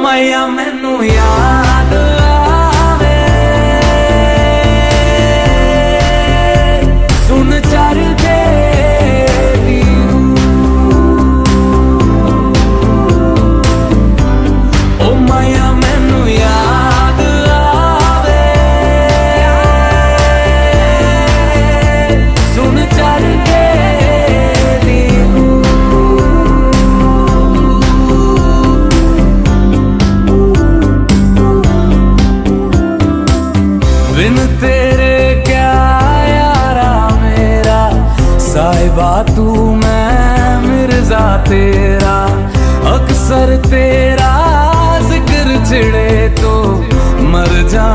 माया मैनू याद आवे, सुन चर दे ओ माया मैनू याद आवे, सुन चर दे बिन तेरे क्या यारा मेरा, साहिबा तू मैं मिर्जा तेरा, अक्सर तेरा जिक्र छिड़े तो मर जा